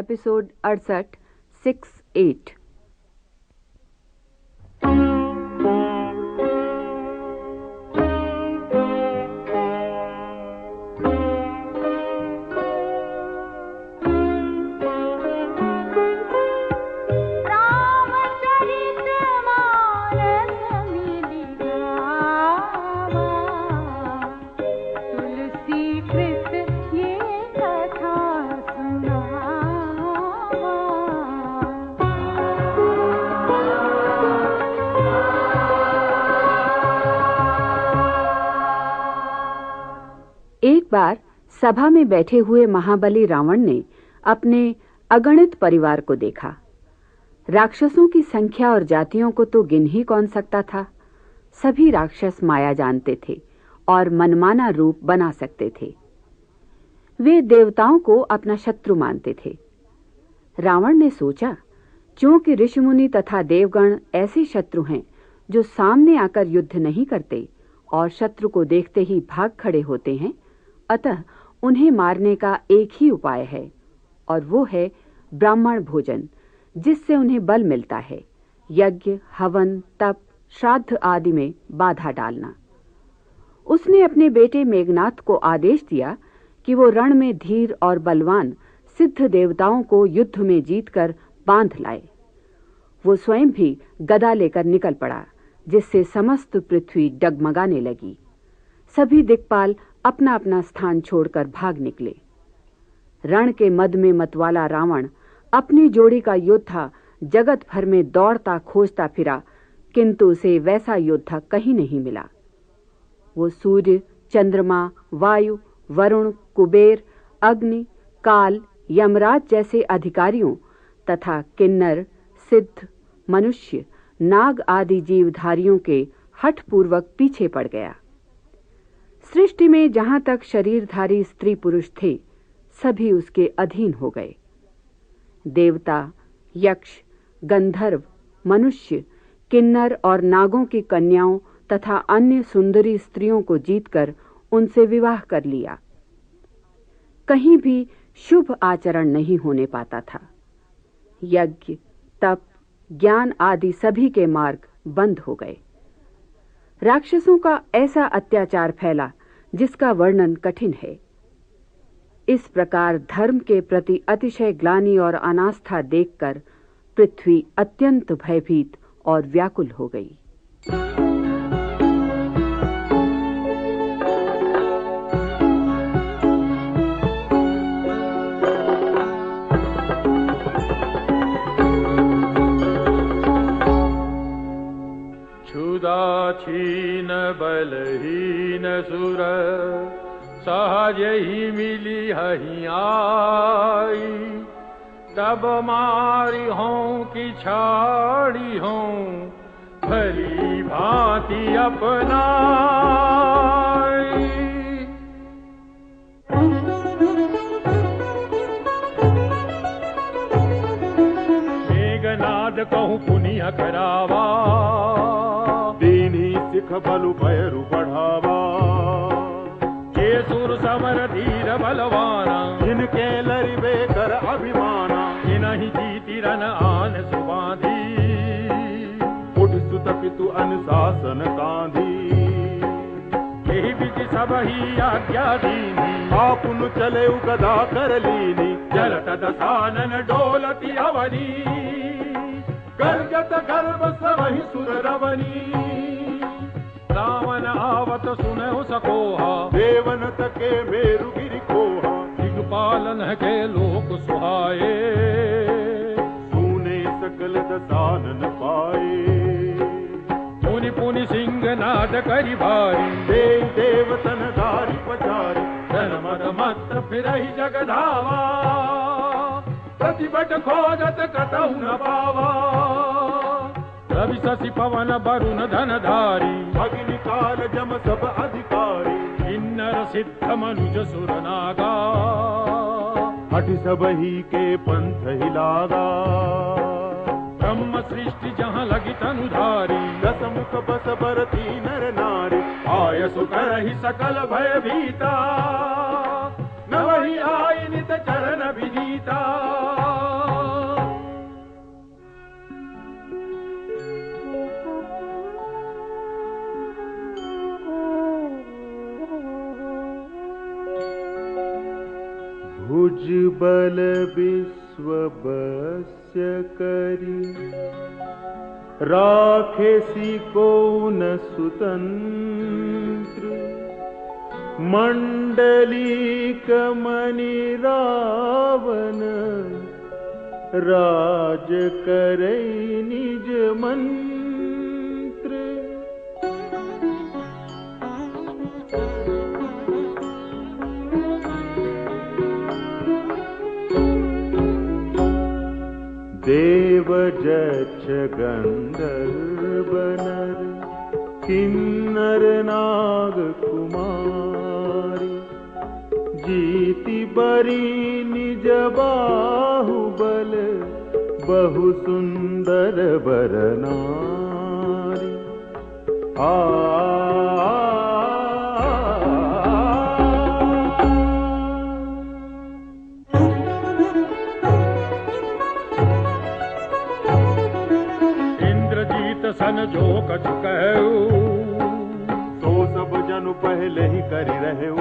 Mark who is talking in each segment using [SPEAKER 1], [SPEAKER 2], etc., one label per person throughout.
[SPEAKER 1] Episode 68 6-8। एक बार सभा में बैठे हुए महाबली रावण ने अपने अगणित परिवार को देखा। राक्षसों की संख्या और जातियों को तो गिन ही कौन सकता था। सभी राक्षस माया जानते थे और मनमाना रूप बना सकते थे। वे देवताओं को अपना शत्रु मानते थे। रावण ने सोचा, क्योंकि ऋषिमुनि तथा देवगण ऐसे शत्रु हैं जो सामने आकर युद्ध नहीं करते और शत्रु को देखते ही भाग खड़े होते हैं, अतः उन्हें मारने का एक ही उपाय है और वो है ब्राह्मण भोजन, जिससे उन्हें बल मिलता है। यज्ञ, हवन, तप, श्राद्ध आदि में बाधा डालना। उसने अपने बेटे मेघनाथ को आदेश दिया कि वो रण में धीर और बलवान सिद्ध देवताओं को युद्ध में जीतकर बांध लाए। वो स्वयं भी गदा लेकर निकल पड़ा, जिससे समस्त पृथ्वी डगमगाने लगी। सभी दिक्पाल अपना अपना स्थान छोड़कर भाग निकले। रण के मद में मतवाला रावण अपनी जोड़ी का योद्धा जगत भर में दौड़ता खोजता फिरा, किंतु उसे वैसा योद्धा कहीं नहीं मिला। वो सूर्य, चंद्रमा, वायु, वरुण, कुबेर, अग्नि, काल, यमराज जैसे अधिकारियों तथा किन्नर, सिद्ध, मनुष्य, नाग आदि जीवधारियों के हठपूर्वक पीछे पड़ गया। सृष्टि में जहां तक शरीरधारी स्त्री पुरुष थे, सभी उसके अधीन हो गए। देवता, यक्ष, गंधर्व, मनुष्य, किन्नर और नागों की कन्याओं तथा अन्य सुंदरी स्त्रियों को जीतकर उनसे विवाह कर लिया। कहीं भी शुभ आचरण नहीं होने पाता था। यज्ञ, तप, ज्ञान आदि सभी के मार्ग बंद हो गए। राक्षसों का ऐसा अत्याचार फैला जिसका वर्णन कठिन है। इस प्रकार धर्म के प्रति अतिशय ग्लानि और अनास्था देखकर पृथ्वी अत्यंत भयभीत और व्याकुल हो गई।
[SPEAKER 2] क्षुदाछीन बलहीन सुर सहज ही मिली हही आई, तब मारी हों कि छाड़ी हों भली भांति अपनाई। मेघनाद कहूँ पुनिया करावा,
[SPEAKER 3] सिख बलु पैरु बढ़ावा।
[SPEAKER 2] के सुर समर धीर बलवाना,
[SPEAKER 3] जिनके लरिबे कर अभिमाना।
[SPEAKER 2] जिनहि जीति रन आन सुबांधी,
[SPEAKER 3] उठ सुत पितु अनुशासन कांधी।
[SPEAKER 2] यही विधि सब ही आज्ञा दीनी,
[SPEAKER 3] आपुन चले गदा कर लीनी।
[SPEAKER 2] जलत दसानन डोलती अवनी,
[SPEAKER 3] गर्जत गर्भ सबहि सुर रवनी।
[SPEAKER 2] रावण आवत सुनहु सकोहा,
[SPEAKER 3] देवन तके मेरु गिरि कोहा।
[SPEAKER 2] दिग्पालन के लोक सुहाए,
[SPEAKER 3] सुने सकल दसानन पाए।
[SPEAKER 2] पुनि पुनि सिंह नाद करि भारी,
[SPEAKER 3] देव देवतन धारी पचारी।
[SPEAKER 2] जनमद मत फिरहि जगधावा, प्रतिबट खोजत कतहु न पावा। रवि शशि पवन वरुण धनधारी,
[SPEAKER 3] अग्नि काल जम सब अधिकारी।
[SPEAKER 2] किन्नर सिद्ध मनुज सुर नागा,
[SPEAKER 3] हठ सबही के पंथ हिलागा।
[SPEAKER 2] ब्रह्म सृष्टि जहाँ लगी तनुधारी,
[SPEAKER 3] दस मुख बस बरती नर नारी।
[SPEAKER 2] आय सुकरहि सकल भय भीता, न वही आई नित चरण विनीता।
[SPEAKER 3] उज्ज्वल विश्ववस्य करी राखे सी को न सुतंत्र मंडलीक मणि रावण राज करे निज मंत्र देव जक्ष गंधर्व नर किन्नर नाग कुमारी जीति बरी निज बाहुबल बहु सुंदर बर नारी
[SPEAKER 2] इंद्रजीत सन जो कछु कहू
[SPEAKER 3] तो सब जनु पहले ही करी रहू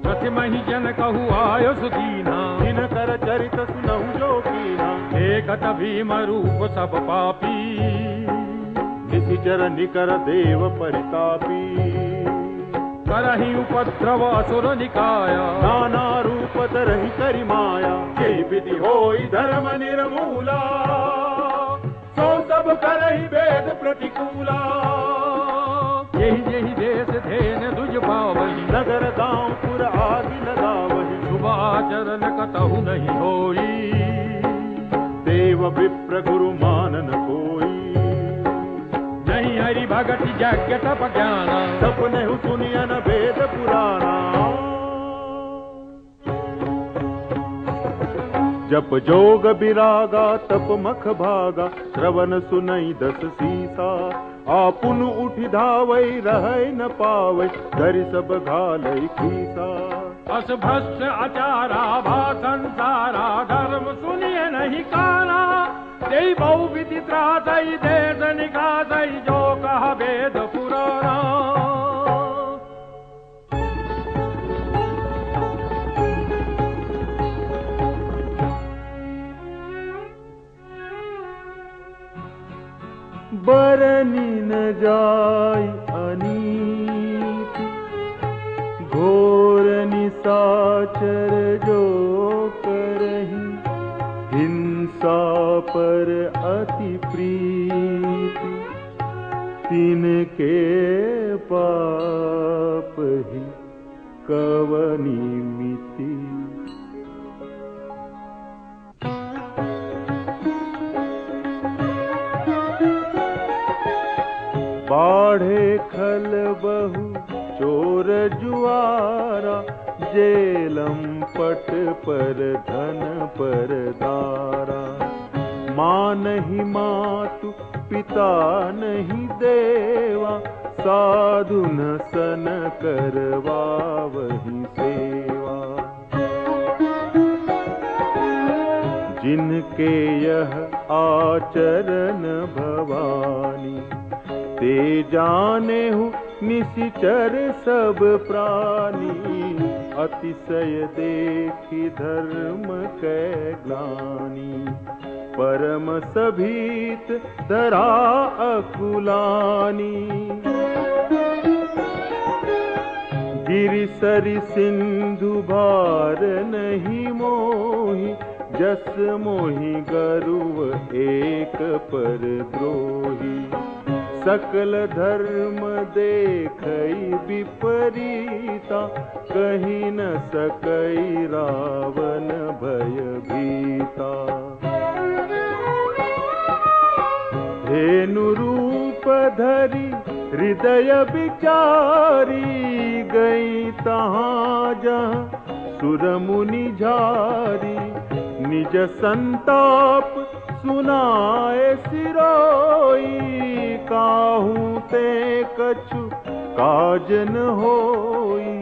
[SPEAKER 2] प्रथिमहि जन कहू आयो सुदीना
[SPEAKER 3] जिन कर चरित सुनहु जो कीना
[SPEAKER 2] देखत भीम रूप सब पापी
[SPEAKER 3] निशिचर निकर देव परितापी
[SPEAKER 2] करहि उपद्रव असुर निकाया
[SPEAKER 3] नाना रूप धरहि करि माया यही विधि होई धर्म निर्मूला सो सब करहि वेद प्रतिकूला
[SPEAKER 2] यही यही देश धेन दुज पावही
[SPEAKER 3] नगर गांव पुर आदि लगावही
[SPEAKER 2] शुभ आचरण कतहु नहीं होई
[SPEAKER 3] देव विप्र गुरु मानन कोई
[SPEAKER 2] नहीं हरि भगति यज्ञ तप ज्ञान
[SPEAKER 3] सपने सुनियन वेद पुराना जप जोग बिरागा तप मख भागा श्रवण सुनई दस सीसा आपुन उठि धावै रहै न पावै धरि सब घालै खीसा
[SPEAKER 2] अस भ्रष्ट आचारा भा संसारा धर्म सुनिए नहीं काना देई बहु विधि त्रासई देश निकासई जो कह वेद पुराना
[SPEAKER 3] बरनी न जाय अनीति घोर निशाचर जो करहि हिंसा पर अति प्रीति तिनके पाप ही कवनि मिति बाढ़े खल बहु चोर जुआरा जेलम पट पर धन पर दारा माँ नहीं मातु पिता नहीं देवा साधु न सन करवा वही सेवा जिनके यह आचरण भवानी ते जाने हूँ निशिचर सब प्राणी अतिशय देखी धर्म कै ग्लानि परम सभीत धरा अकुलानी गिरि सरि सिंधु भार नहीं मोहि जस मोहि गरुव एक पर द्रोही सकल धर्म देखई विपरीता कहीं न सकई रावण भय भीता धेनु रूप धरी हृदय विचारी गई तहाँ जहाँ सुर मुनि झारी निज संताप सुनाए सिरोई काहू ते कछु काज न होई।